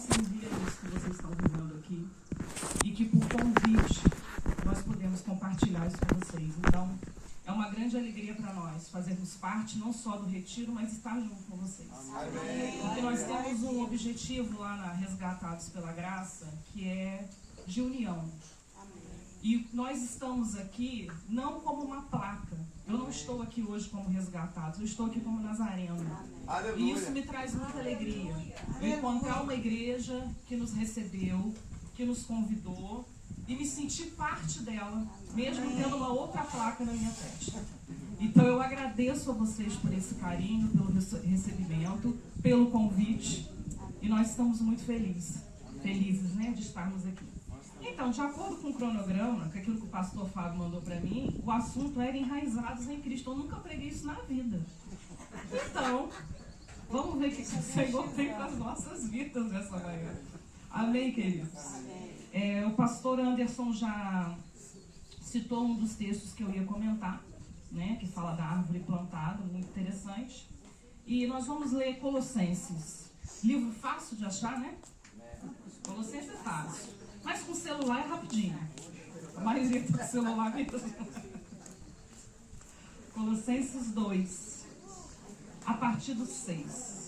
servir a isso que vocês estão vivendo aqui e que por convite nós podemos compartilhar isso com vocês. Então, é uma grande alegria para nós fazermos parte não só do retiro, mas estar junto com vocês. Porque nós temos um objetivo lá na Resgatados pela Graça, que é de união. E nós estamos aqui não como uma placa. Eu não estou aqui hoje como resgatados, eu estou aqui como nazareno. E isso me traz muita alegria. Eu encontrar uma igreja que nos recebeu, que nos convidou, e me sentir parte dela, mesmo tendo uma outra placa na minha testa. Então eu agradeço a vocês por esse carinho, pelo recebimento, pelo convite. E nós estamos muito felizes, né, de estarmos aqui. Então, de acordo com o cronograma, com aquilo que o pastor Fábio mandou para mim, o assunto era enraizados em Cristo. Eu nunca preguei isso na vida. Então, vamos ver o que o Senhor tem para as nossas vidas nessa manhã. Amém, queridos? O pastor Anderson já citou um dos textos que eu ia comentar, né, que fala da árvore plantada, muito interessante. E nós vamos ler Colossenses. Livro fácil de achar, né? Colossenses é fácil. Mas com o celular é rapidinho. A maioria está com o celular mesmo. Colossenses 2, a partir do 6.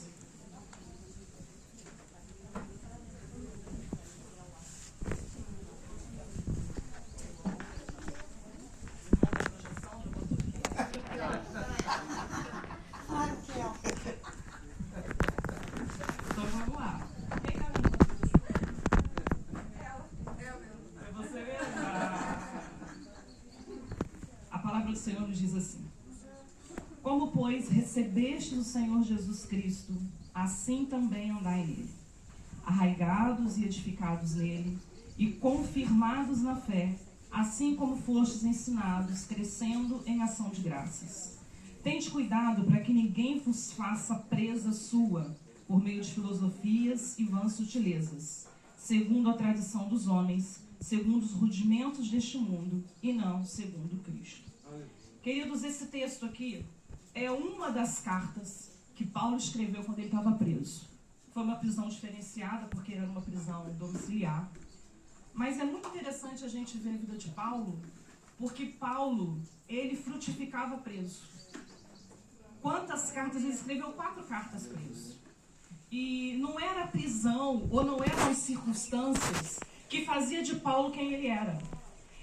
Então vamos lá. Quem tá vendo? É você mesmo? A palavra do Senhor nos diz assim: como, pois, recebestes o Senhor Jesus Cristo, assim também andai nele, arraigados e edificados nele, e confirmados na fé, assim como fostes ensinados, crescendo em ação de graças. Tende cuidado para que ninguém vos faça presa sua, por meio de filosofias e vãs sutilezas, segundo a tradição dos homens, segundo os rudimentos deste mundo, e não segundo Cristo. Queridos, esse texto aqui é uma das cartas que Paulo escreveu quando ele estava preso. Foi uma prisão diferenciada, porque era uma prisão domiciliar. Mas é muito interessante a gente ver a vida de Paulo, porque Paulo, ele frutificava preso. Quantas cartas? Ele escreveu 4 cartas preso. E não era a prisão, ou não eram as circunstâncias que fazia de Paulo quem ele era.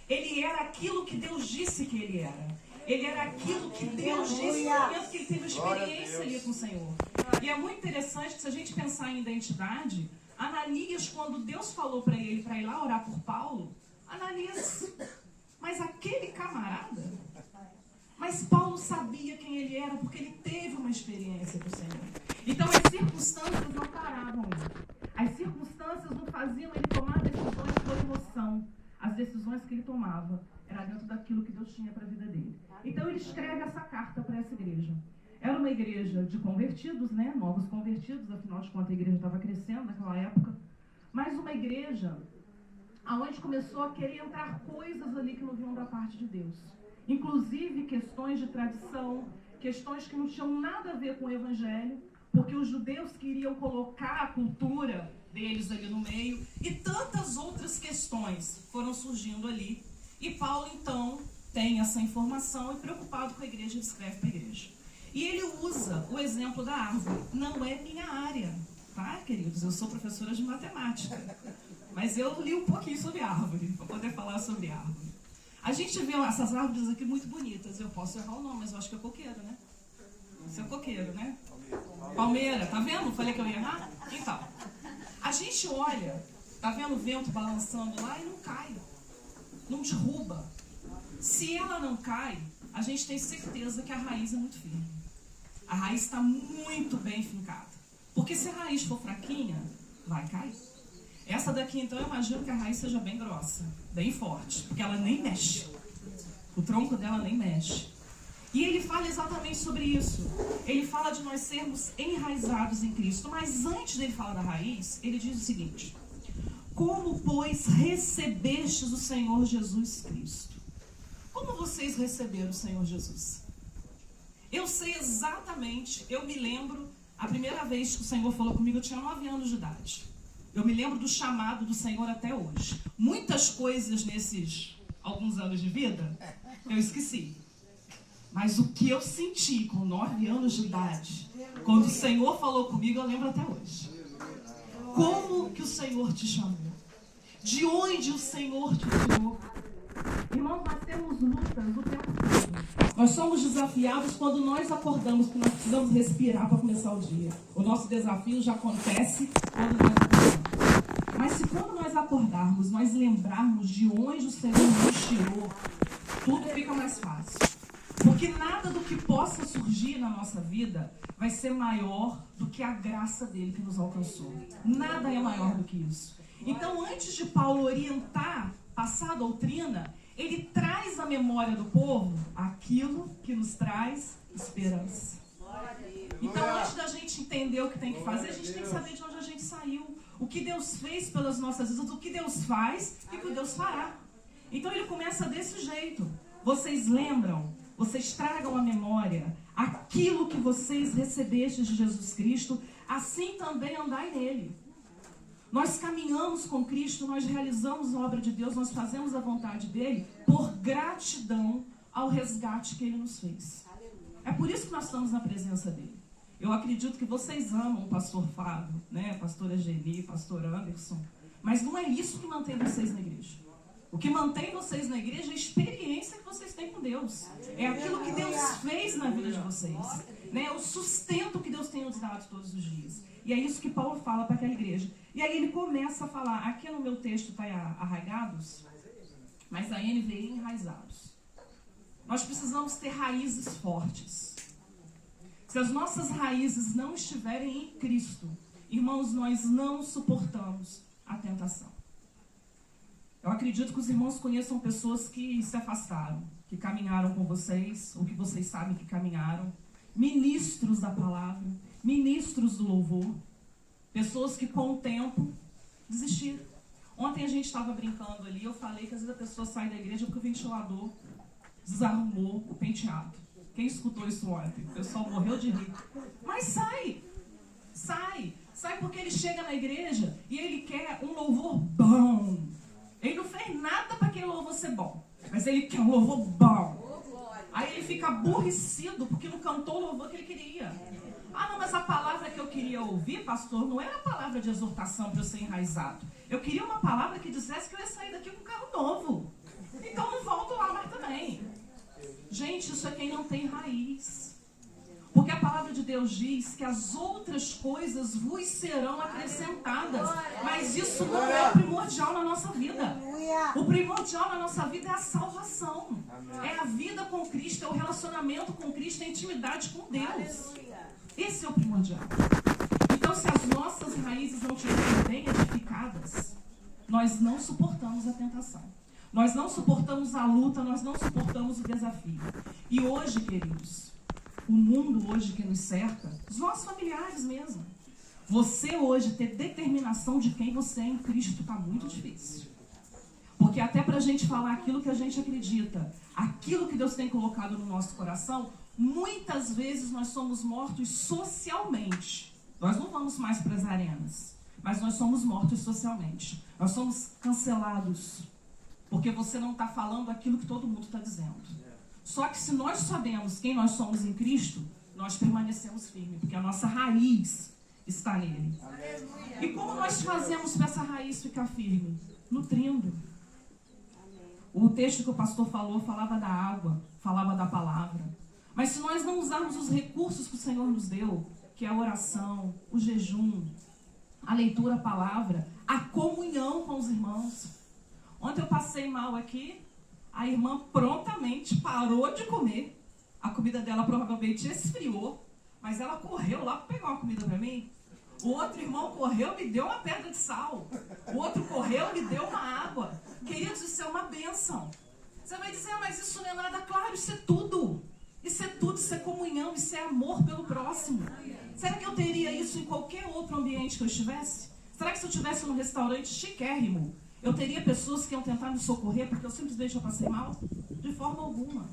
Ele era aquilo que Deus disse que ele era. Ele era aquilo que Deus disse no momento que ele teve experiência ali com o Senhor. E é muito interessante que, se a gente pensar em identidade, Ananias, quando Deus falou para ele para ir lá orar por Paulo, Ananias, mas aquele camarada? Mas Paulo sabia quem ele era, porque ele teve uma experiência com o Senhor. Então as circunstâncias não paravam ele. As circunstâncias não faziam ele tomar decisões por emoção. As decisões que ele tomava era dentro daquilo que Deus tinha para a vida dele. Então ele escreve essa carta para essa igreja. Era uma igreja de convertidos, né? Novos convertidos, afinal de contas a igreja estava crescendo naquela época. Mas uma igreja onde começou a querer entrar coisas ali que não vinham da parte de Deus. Inclusive questões de tradição, questões que não tinham nada a ver com o evangelho, porque os judeus queriam colocar a cultura deles ali no meio, e tantas outras questões foram surgindo ali. E Paulo, então, tem essa informação e, preocupado com a igreja, ele escreve para a igreja. E ele usa o exemplo da árvore. Não é minha área, tá, queridos? Eu sou professora de matemática, mas eu li um pouquinho sobre árvore, para poder falar sobre árvore. A gente vê essas árvores aqui muito bonitas. Eu posso errar o nome, mas eu acho que é coqueiro, né? Isso é coqueiro, né? Palmeira, tá vendo? Falei que eu ia errar? Então, a gente olha, tá vendo o vento balançando lá e não cai, não derruba. Se ela não cai, a gente tem certeza que a raiz é muito firme. A raiz está muito bem fincada. Porque se a raiz for fraquinha, vai cair. Essa daqui, então, eu imagino que a raiz seja bem grossa, bem forte, porque ela nem mexe. O tronco dela nem mexe. E ele fala exatamente sobre isso. Ele fala de nós sermos enraizados em Cristo. Mas antes dele falar da raiz, ele diz o seguinte: como, pois, recebestes o Senhor Jesus Cristo? Como vocês receberam o Senhor Jesus? Eu sei exatamente, eu me lembro, a primeira vez que o Senhor falou comigo, eu tinha 9 anos de idade. Eu me lembro do chamado do Senhor até hoje. Muitas coisas nesses alguns anos de vida, eu esqueci. Mas o que eu senti com 9 anos de idade, quando o Senhor falou comigo, eu lembro até hoje. Como que o Senhor te chamou? De onde o Senhor te tirou? Irmãos, nós temos lutas o tempo todo. Nós somos desafiados quando nós acordamos, porque nós precisamos respirar para começar o dia. O nosso desafio já acontece quando nós acordamos. Mas se quando nós acordarmos, nós lembrarmos de onde o Senhor nos tirou, tudo fica mais fácil. Porque nada do que possa surgir na nossa vida vai ser maior do que a graça dele que nos alcançou. Nada é maior do que isso. Então, antes de Paulo orientar, passar a doutrina, ele traz à memória do povo aquilo que nos traz esperança. Então, antes da gente entender o que tem que fazer, a gente tem que saber de onde a gente saiu, o que Deus fez pelas nossas vidas, o que Deus faz e o que Deus fará. Então, ele começa desse jeito. Vocês lembram? Vocês tragam à memória aquilo que vocês recebestes de Jesus Cristo, assim também andai nele. Nós caminhamos com Cristo, nós realizamos a obra de Deus, nós fazemos a vontade dele por gratidão ao resgate que ele nos fez. É por isso que nós estamos na presença dele. Eu acredito que vocês amam o pastor Fábio, né? Pastora Geni, pastor Anderson, mas não é isso que mantém vocês na igreja. O que mantém vocês na igreja é a experiência que vocês têm com Deus. É aquilo que Deus fez na vida de vocês. Né? O sustento que Deus tem nos dado todos os dias. E é isso que Paulo fala para aquela igreja. E aí ele começa a falar, aqui no meu texto está arraigados, mas na NVI enraizados. Nós precisamos ter raízes fortes. Se as nossas raízes não estiverem em Cristo, irmãos, nós não suportamos a tentação. Eu acredito que os irmãos conheçam pessoas que se afastaram, que caminharam com vocês, ou que vocês sabem que caminharam, ministros da palavra, ministros do louvor, pessoas que com o tempo desistiram. Ontem a gente estava brincando ali, eu falei que às vezes a pessoa sai da igreja porque o ventilador desarrumou o penteado. Quem escutou isso ontem? O pessoal morreu de rir. Mas sai porque ele chega na igreja e ele quer um louvor bom. Ele não fez nada para aquele louvor ser bom, mas ele quer um louvor bom. Aí ele fica aborrecido porque não cantou o louvor que ele queria. Ah, não, mas a palavra que eu queria ouvir, pastor, não era a palavra de exortação para eu ser enraizado. Eu queria uma palavra que dissesse que eu ia sair daqui com um carro novo. Então não volto lá mais também. Gente, isso é quem não tem raiz. Porque a palavra de Deus diz que as outras coisas vos serão acrescentadas. Mas isso não é o primordial na nossa vida. O primordial na nossa vida é a salvação. É a vida com Cristo, é o relacionamento com Cristo, é a intimidade com Deus. Esse é o primordial. Então, se as nossas raízes não estiverem bem edificadas, nós não suportamos a tentação. Nós não suportamos a luta, nós não suportamos o desafio. E hoje, queridos, o mundo hoje que nos cerca, os nossos familiares mesmo, você hoje ter determinação de quem você é em Cristo está muito difícil. Porque até para a gente falar aquilo que a gente acredita, aquilo que Deus tem colocado no nosso coração, muitas vezes nós somos mortos socialmente. Nós não vamos mais para as arenas, mas nós somos mortos socialmente. Nós somos cancelados, porque você não está falando aquilo que todo mundo está dizendo. Só que se nós sabemos quem nós somos em Cristo, nós permanecemos firmes, porque a nossa raiz está nele. E como nós fazemos para essa raiz ficar firme? Nutrindo. O texto que o pastor falou, falava da água, falava da palavra. Mas se nós não usarmos os recursos que o Senhor nos deu, que é a oração, o jejum, a leitura, a palavra, a comunhão com os irmãos. Ontem eu passei mal aqui, a irmã prontamente parou de comer. A comida dela provavelmente esfriou, mas ela correu lá para pegar uma comida para mim. O outro irmão correu e me deu uma pedra de sal. O outro correu e me deu uma água. Queridos, isso é uma bênção. Você vai dizer, mas isso não é nada. Claro, isso é tudo. Isso é tudo, isso é comunhão, isso é amor pelo próximo. Será que eu teria isso em qualquer outro ambiente que eu estivesse? Será que se eu estivesse num restaurante chiquérrimo, eu teria pessoas que iam tentar me socorrer porque eu simplesmente eu passei mal? De forma alguma.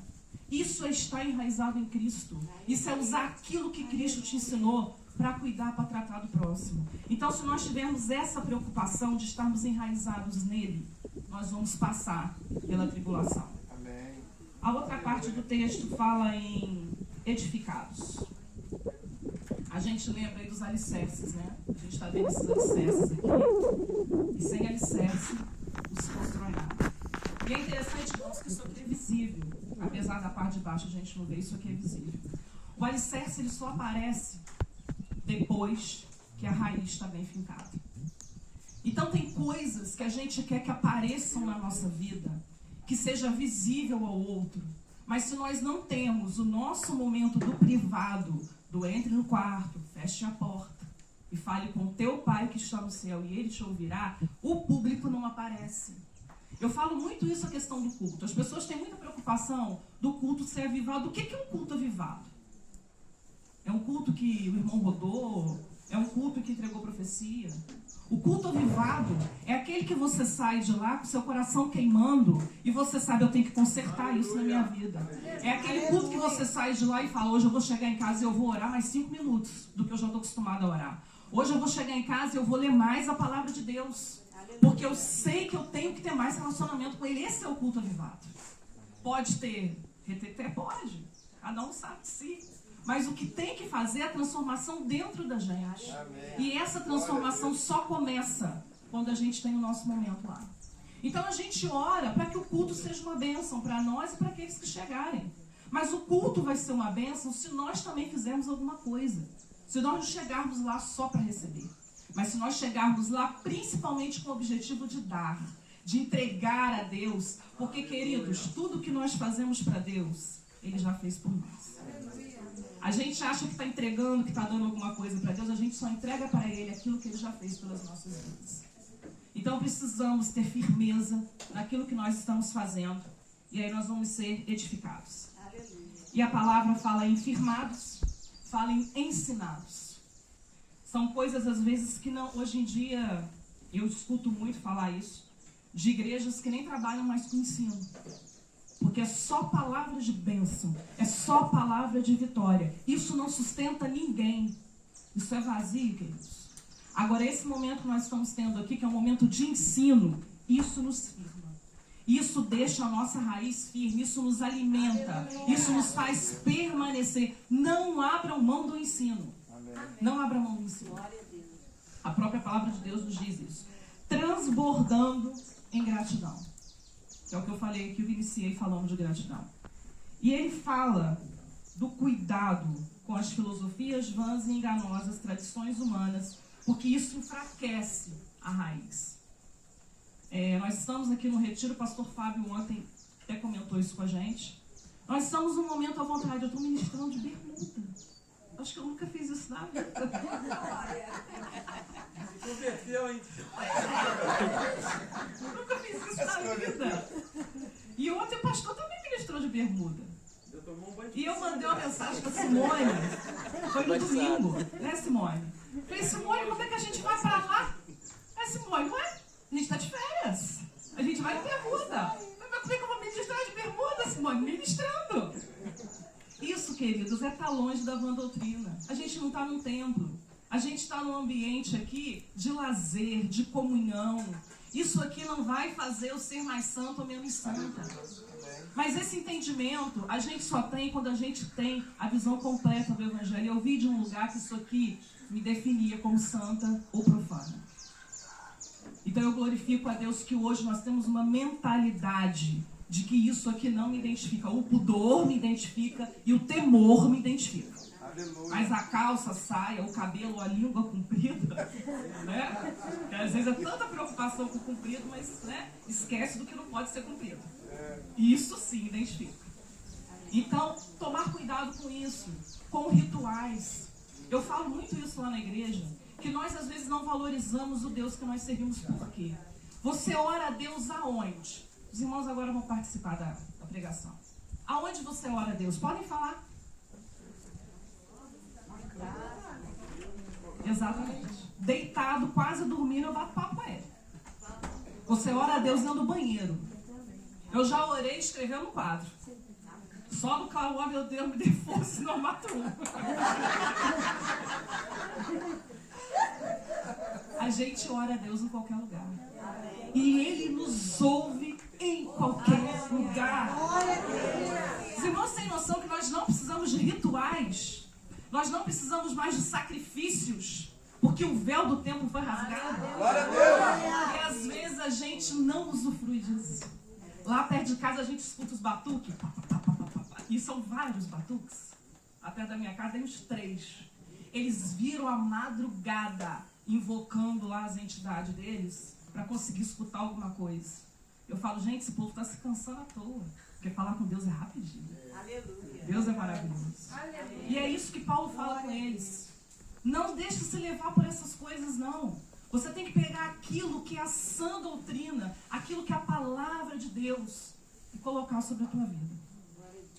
Isso é estar enraizado em Cristo. Isso é usar aquilo que Cristo te ensinou para cuidar, para tratar do próximo. Então, se nós tivermos essa preocupação de estarmos enraizados nele, nós vamos passar pela tribulação. Amém. A outra parte do texto fala em edificados. A gente lembra aí dos alicerces, né? A gente está vendo esses alicerces aqui. E sem alicerce, não se constrói nada. E é interessante, irmãos, que isso aqui é visível. Apesar da parte de baixo a gente não vê, isso aqui é visível. O alicerce ele só aparece depois que a raiz está bem fincada. Então tem coisas que a gente quer que apareçam na nossa vida, que seja visível ao outro. Mas se nós não temos o nosso momento do privado, do entre no quarto, feche a porta e fale com o teu pai que está no céu e ele te ouvirá, o público não aparece. Eu falo muito isso, a questão do culto. As pessoas têm muita preocupação do culto ser avivado. O que é um culto avivado? É um culto que o irmão rodou? É um culto que entregou profecia? O culto avivado é aquele que você sai de lá com seu coração queimando e você sabe, eu tenho que consertar isso na minha vida. É aquele culto que você sai de lá e fala, hoje eu vou chegar em casa e eu vou orar mais 5 minutos do que eu já estou acostumado a orar. Hoje eu vou chegar em casa e eu vou ler mais a palavra de Deus. Porque eu sei que eu tenho que ter mais relacionamento com Ele. Esse é o culto avivado. Pode ter reteté? Pode. Cada um sabe de si. Mas o que tem que fazer é a transformação dentro da gente. Amém. E essa transformação só começa quando a gente tem o nosso momento lá. Então a gente ora para que o culto seja uma bênção para nós e para aqueles que chegarem. Mas o culto vai ser uma bênção se nós também fizermos alguma coisa. Se nós não chegarmos lá só para receber. Mas se nós chegarmos lá principalmente com o objetivo de dar, de entregar a Deus. Porque, queridos, tudo que nós fazemos para Deus, Ele já fez por nós. A gente acha que está entregando, que está dando alguma coisa para Deus, a gente só entrega para Ele aquilo que Ele já fez pelas nossas vidas. Então precisamos ter firmeza naquilo que nós estamos fazendo, e aí nós vamos ser edificados. E a palavra fala em firmados, fala em ensinados. São coisas às vezes que não, hoje em dia, eu escuto muito falar isso, de igrejas que nem trabalham mais com ensino. Porque é só palavra de bênção, é só palavra de vitória. Isso não sustenta ninguém. Isso é vazio, queridos. Agora, esse momento que nós estamos tendo aqui, que é um momento de ensino, isso nos firma. Isso deixa a nossa raiz firme, isso nos alimenta, isso nos faz permanecer. Não abram mão do ensino. Não abram mão do ensino. A própria palavra de Deus nos diz isso. Transbordando em gratidão. Que é o que eu falei, que eu iniciei falando de gratidão. E ele fala do cuidado com as filosofias vãs e enganosas, tradições humanas, porque isso enfraquece a raiz. Nós estamos aqui no retiro, o pastor Fábio ontem até comentou isso com a gente. Nós estamos num momento à vontade, eu estou ministrando de bermuda. Acho que eu nunca fiz isso na vida. Se converteu, hein? Nunca fiz isso na vida. E ontem o pastor também ministrou de bermuda. E eu mandei uma mensagem para Simone. Foi no domingo, né, Simone? Falei, Simone, como é que a gente vai para lá? Simone, ué, a gente está de férias. A gente vai de bermuda. Mas como é que eu vou ministrar de bermuda, Simone? Ministrando. Isso, queridos, é estar longe da vã doutrina. A gente não está num templo. A gente está num ambiente aqui de lazer, de comunhão. Isso aqui não vai fazer eu ser mais santo ou menos santa. Mas esse entendimento a gente só tem quando a gente tem a visão completa do Evangelho. Eu vi de um lugar que isso aqui me definia como santa ou profana. Então eu glorifico a Deus que hoje nós temos uma mentalidade de que isso aqui não me identifica. O pudor me identifica e o temor me identifica. Aleluia. Mas a calça, a saia, o cabelo, a língua comprida, né? Porque às vezes é tanta preocupação com o comprido, mas né, esquece do que não pode ser cumprido. Isso sim identifica. Então, tomar cuidado com isso, com rituais. Eu falo muito isso lá na igreja, que nós às vezes não valorizamos o Deus que nós servimos por quê? Você ora a Deus aonde? Os irmãos agora vão participar da pregação. Aonde você ora a Deus? Podem falar? Exatamente. Deitado, quase dormindo, eu bato papo com ele. Você ora a Deus dentro do banheiro. Eu já orei escrevendo no quadro. Só no Cauã, meu Deus, me dê força, senão eu mato um. A gente ora a Deus em qualquer lugar. E Ele nos ouve em qualquer lugar. Os irmãos têm noção que nós não precisamos de rituais. Nós não precisamos mais de sacrifícios. Porque o véu do templo foi rasgado. E às vezes a gente não usufrui disso. Lá perto de casa a gente escuta os batuques. E são vários batuques. Lá perto da minha casa tem uns 3. Eles viram a madrugada invocando lá as entidades deles para conseguir escutar alguma coisa. Eu falo, gente, esse povo está se cansando à toa. Porque falar com Deus é rapidinho. Aleluia. Deus é maravilhoso. Aleluia. E é isso que Paulo fala com eles. Não deixe se levar por essas coisas, não. Você tem que pegar aquilo que é a sã doutrina, aquilo que é a palavra de Deus, e colocar sobre a tua vida.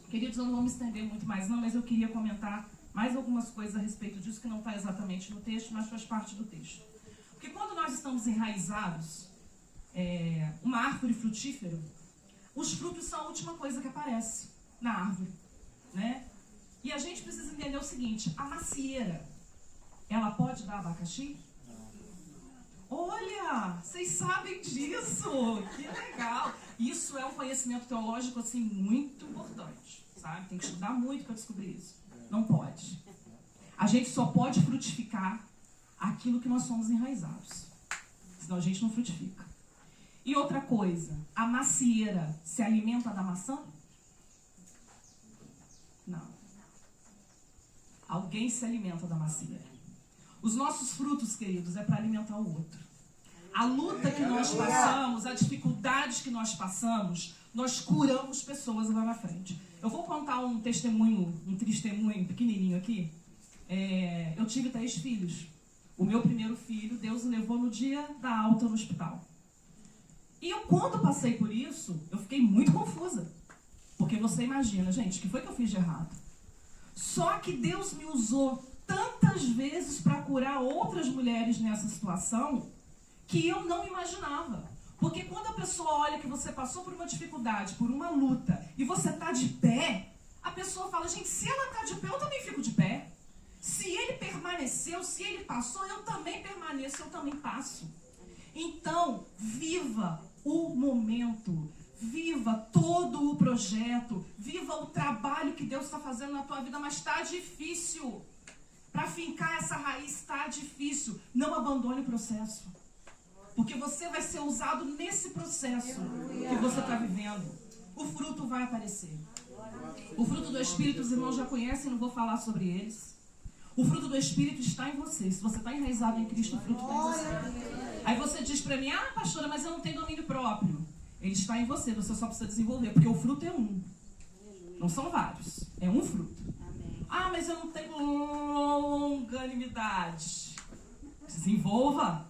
Queridos, eu não vou me estender muito mais, não, mas eu queria comentar mais algumas coisas a respeito disso, que não está exatamente no texto, mas faz parte do texto. Porque quando nós estamos enraizados, uma árvore frutífera, os frutos são a última coisa que aparece na árvore, né? E a gente precisa entender o seguinte: a macieira, ela pode dar abacaxi? Olha, vocês sabem disso, que legal. Isso é um conhecimento teológico assim muito importante, sabe? Tem que estudar muito para descobrir isso. Não pode. A gente só pode frutificar aquilo que nós somos enraizados, senão a gente não frutifica. E outra coisa, a macieira se alimenta da maçã? Não. Alguém se alimenta da macieira. Os nossos frutos, queridos, é para alimentar o outro. A luta que nós passamos, a dificuldade que nós passamos, nós curamos pessoas lá na frente. Eu vou contar um testemunho pequenininho aqui. Eu tive 3 filhos. O meu primeiro filho, Deus me levou no dia da alta no hospital. E eu, quando passei por isso, eu fiquei muito confusa. Porque você imagina, gente, o que foi que eu fiz de errado? Só que Deus me usou tantas vezes para curar outras mulheres nessa situação que eu não imaginava. Porque quando a pessoa olha que você passou por uma dificuldade, por uma luta, e você está de pé, a pessoa fala, gente, se ela está de pé, eu também fico de pé. Se ele permaneceu, se ele passou, eu também permaneço, eu também passo. Então, viva o momento, viva todo o projeto, viva o trabalho que Deus está fazendo na tua vida, mas está difícil. Para fincar essa raiz está difícil. Não abandone o processo. Porque você vai ser usado nesse processo que você está vivendo. O fruto vai aparecer. O fruto do Espírito, os irmãos já conhecem, não vou falar sobre eles. O fruto do Espírito está em você. Se você está enraizado em Cristo, o fruto está em você. Aí você diz para mim, pastora, mas eu não tenho domínio próprio. Ele está em você, você só precisa desenvolver. Porque o fruto é um. Não são vários. É um fruto. Mas eu não tenho longanimidade. Desenvolva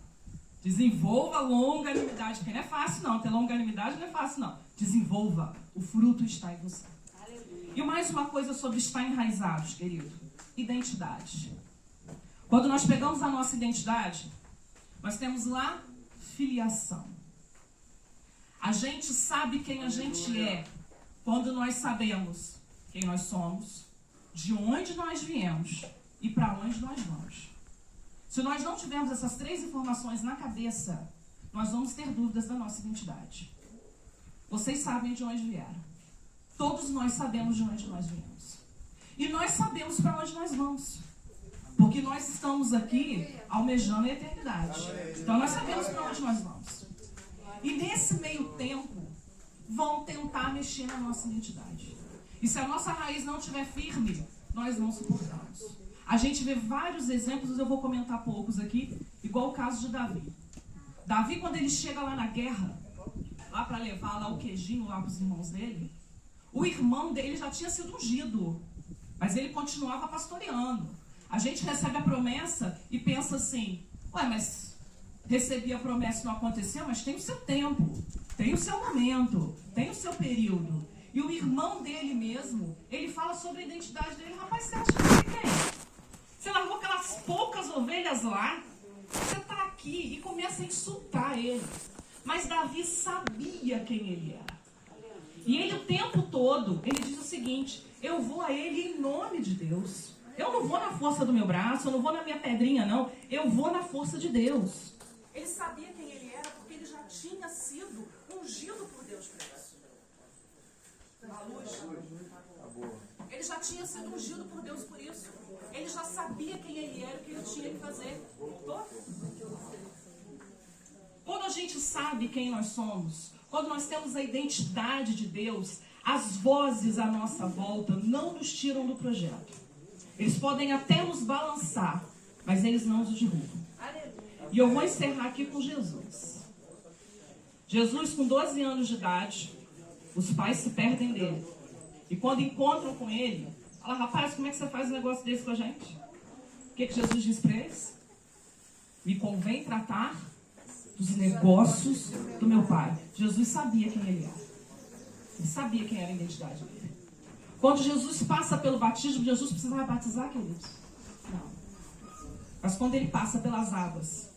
longanimidade. Porque não é fácil não, ter longanimidade não é fácil não. Desenvolva, o fruto está em você. Aleluia. E mais uma coisa sobre estar enraizados, querido. Identidade. Quando nós pegamos a nossa identidade, nós temos lá filiação. A gente sabe quem a gente é quando nós sabemos quem nós somos, de onde nós viemos e para onde nós vamos. Se nós não tivermos essas 3 informações na cabeça, nós vamos ter dúvidas da nossa identidade. Vocês sabem de onde vieram. Todos nós sabemos de onde nós viemos. E nós sabemos para onde nós vamos. Porque nós estamos aqui almejando a eternidade. Então nós sabemos para onde nós vamos. E nesse meio tempo, vão tentar mexer na nossa identidade. E se a nossa raiz não estiver firme, nós não suportamos. A gente vê vários exemplos, eu vou comentar poucos aqui, igual o caso de Davi. Davi, quando ele chega lá na guerra, lá para levar lá o queijinho lá para os irmãos dele, o irmão dele já tinha sido ungido, mas ele continuava pastoreando. A gente recebe a promessa e pensa assim, mas recebi a promessa e não aconteceu, mas tem o seu tempo, tem o seu momento, tem o seu período. E o irmão dele mesmo, ele fala sobre a identidade dele. Rapaz, você acha que você quem? Você largou aquelas poucas ovelhas lá, você está aqui e começa a insultar ele. Mas Davi sabia quem ele era. E ele o tempo todo, ele diz o seguinte: eu vou a ele em nome de Deus. Eu não vou na força do meu braço, eu não vou na minha pedrinha, não. Eu vou na força de Deus. Ele sabia quem ele era porque ele já tinha sido ungido por Deus para isso. A luz. Ele já tinha sido ungido por Deus por isso. Ele já sabia quem ele era e o que ele tinha que fazer. Quando a gente sabe quem nós somos, quando nós temos a identidade de Deus, as vozes à nossa volta não nos tiram do projeto. Eles podem até nos balançar, mas eles não nos derrubam. E eu vou encerrar aqui com Jesus. Jesus, com 12 anos de idade, os pais se perdem dele. E quando encontram com ele, fala: rapaz, como é que você faz um negócio desse com a gente? O que Jesus diz para eles? Me convém tratar dos negócios do meu pai. Jesus sabia quem ele era. Ele sabia quem era a identidade dele. Quando Jesus passa pelo batismo, Jesus precisava batizar, queridos? Não. Mas quando ele passa pelas águas,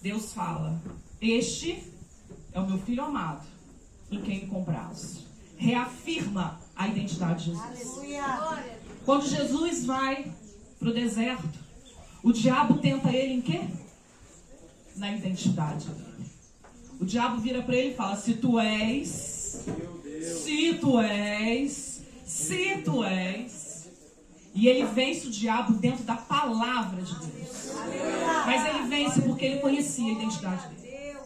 Deus fala: este é o meu filho amado, em quem me comprazo. Reafirma a identidade de Jesus. Aleluia. Quando Jesus vai para o deserto, o diabo tenta ele em quê? Na identidade dele. O diabo vira para ele e fala: se tu és. E ele vence o diabo dentro da palavra de Deus. Mas ele vence porque ele conhecia a identidade dele.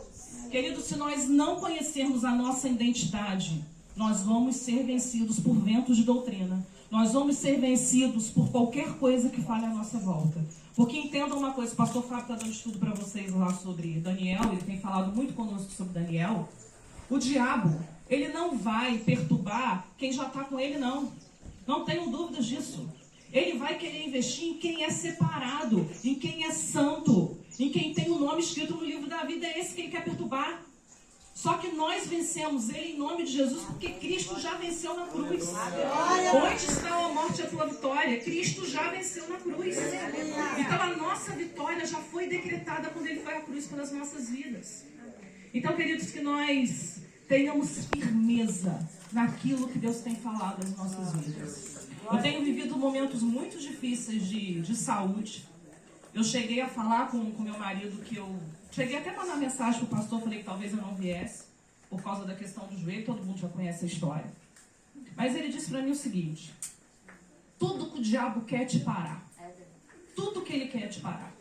Querido, se nós não conhecermos a nossa identidade, nós vamos ser vencidos por ventos de doutrina. Nós vamos ser vencidos por qualquer coisa que fale à nossa volta. Porque entendam uma coisa, o pastor Fábio está dando estudo para vocês lá sobre Daniel, ele tem falado muito conosco sobre Daniel. O diabo, ele não vai perturbar quem já está com ele, não. Não tenham dúvidas disso. Ele vai querer investir em quem é separado, em quem é santo, em quem tem o nome escrito no livro da vida. É esse que ele quer perturbar. Só que nós vencemos ele em nome de Jesus, porque Cristo já venceu na cruz. Onde está a morte a tua vitória? Cristo já venceu na cruz. Então a nossa vitória já foi decretada quando ele foi à cruz pelas nossas vidas. Então, queridos, que nós tenhamos firmeza naquilo que Deus tem falado nas nossas vidas. Eu tenho vivido momentos muito difíceis de saúde. Eu cheguei a falar com meu marido que eu... Cheguei até a mandar mensagem para o pastor, falei que talvez eu não viesse, por causa da questão do joelho, todo mundo já conhece a história. Mas ele disse para mim o seguinte: tudo que o diabo quer te parar. Tudo que ele quer é te parar.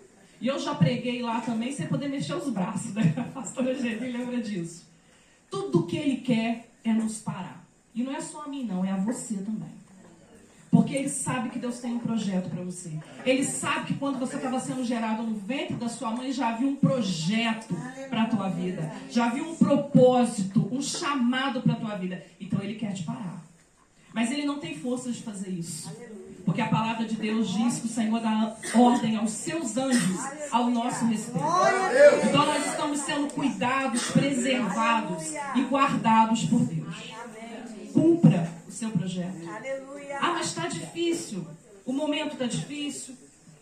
E eu já preguei lá também, sem poder mexer os braços, né? A pastora Geni lembra disso. Tudo que ele quer é nos parar. E não é só a mim, não, é a você também. Porque ele sabe que Deus tem um projeto para você. Ele sabe que quando você estava sendo gerado no ventre da sua mãe, já havia um projeto para a tua vida. Já havia um propósito, um chamado para a tua vida. Então ele quer te parar. Mas ele não tem força de fazer isso. Porque a palavra de Deus diz que o Senhor dá ordem aos seus anjos ao nosso respeito. Então nós estamos sendo cuidados, preservados e guardados por Deus. Cumpra o seu projeto. Ah, mas está difícil. O momento está difícil.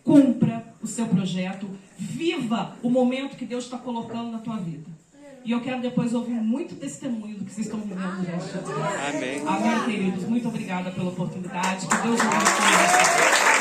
Cumpra o seu projeto. Viva o momento que Deus está colocando na tua vida. E eu quero depois ouvir muito testemunho do que vocês estão vivendo nesta. Amém. Amém, queridos. Muito obrigada pela oportunidade. Que Deus abençoe.